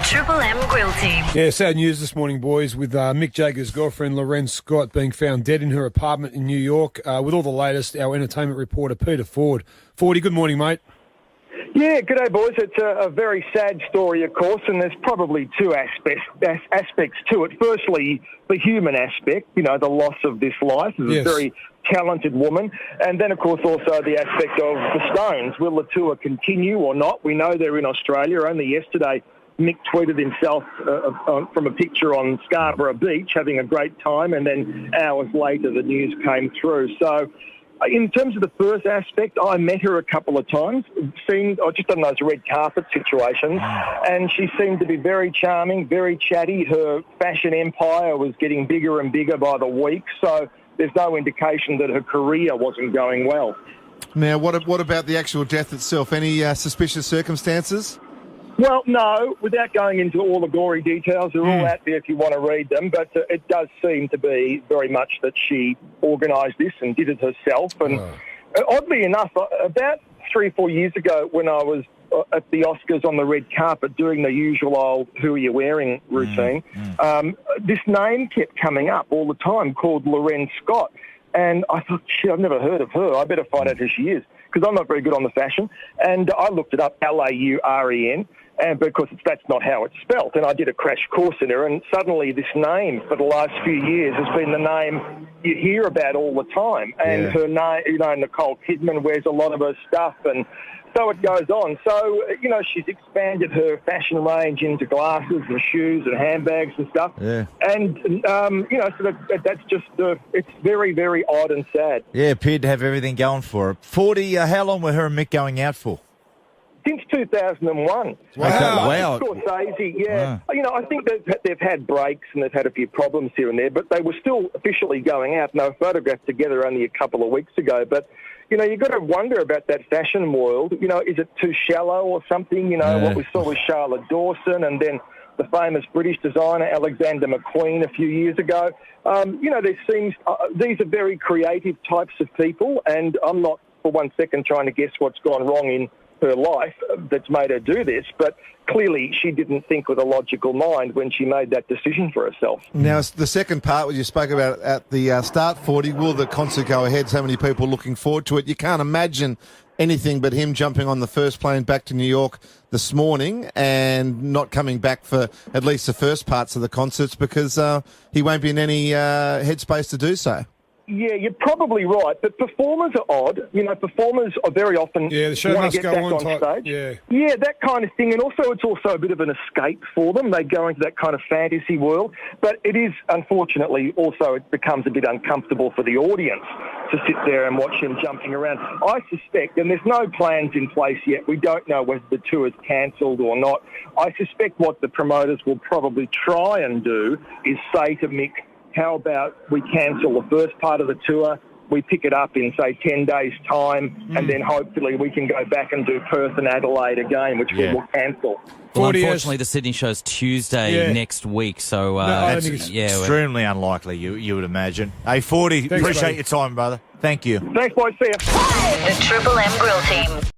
Triple M Grill Team. Yeah, sad news this morning, boys, with Mick Jagger's girlfriend, Loren Scott, being found dead in her apartment in New York. With all the latest, our entertainment reporter, Peter Ford. Fordy, good morning, mate. Yeah, g'day, boys. It's a very sad story, of course, and there's probably two aspects to it. Firstly, the human aspect, the loss of this life of a very talented woman. And then, of course, also the aspect of the Stones. Will the tour continue or not? We know they're in Australia. Only yesterday, Mick tweeted himself from a picture on Scarborough Beach having a great time, and then hours later the news came through. So in terms of the first aspect, I met her a couple of times, just on those red carpet situations, and she seemed to be very charming, very chatty. Her fashion empire was getting bigger and bigger by the week, so there's no indication that her career wasn't going well. Now, what about the actual death itself? Any suspicious circumstances? Well, no, without going into all the gory details, they're all out there if you want to read them, but it does seem to be very much that she organised this and did it herself. And oddly enough, about 3 or 4 years ago when I was at the Oscars on the red carpet doing the usual old who are you wearing routine, this name kept coming up all the time called Loren Scott. And I thought, shit, I've never heard of her. I better find out who she is, because I'm not very good on the fashion. And I looked it up, Lauren, and because that's not how it's spelt. And I did a crash course in her, and suddenly this name for the last few years has been the name you hear about all the time. And her name, Nicole Kidman wears a lot of her stuff, and so it goes on. So, she's expanded her fashion range into glasses and shoes and handbags and stuff. Yeah. And, so that's just, it's very, very odd and sad. Yeah, appeared to have everything going for her. 40, how long were her and Mick going out for? Since 2001. Wow. Scorsese, yeah. Wow. I think they've had breaks and they've had a few problems here and there, but they were still officially going out, and they were photographed together only a couple of weeks ago. But, you've got to wonder about that fashion world. Is it too shallow or something? What we saw with Charlotte Dawson and then the famous British designer Alexander McQueen a few years ago. There seems these are very creative types of people, and I'm not for 1 second trying to guess what's gone wrong in her life that's made her do this, but clearly she didn't think with a logical mind when she made that decision for herself. Now, the second part where you spoke about at the start, 40, will the concert go ahead? So many people looking forward to it. You can't imagine anything but him jumping on the first plane back to New York this morning and not coming back for at least the first parts of the concerts because he won't be in any headspace to do so. Yeah, you're probably right, but performers are odd. Performers are very often the show want must to get go back on stage. Yeah, that kind of thing, and also it's also a bit of an escape for them. They go into that kind of fantasy world, but it is, unfortunately, also it becomes a bit uncomfortable for the audience to sit there and watch him jumping around. I suspect, and there's no plans in place yet, we don't know whether the tour is cancelled or not. I suspect what the promoters will probably try and do is say to Mick, how about we cancel the first part of the tour, we pick it up in, say, 10 days' time, and then hopefully we can go back and do Perth and Adelaide again, which we will cancel. Well, unfortunately, the Sydney show's Tuesday next week, so that's extremely unlikely, you would imagine. Hey, 40, appreciate your time, brother. Thank you. Thanks, boys. See ya. The Triple M Grill Team.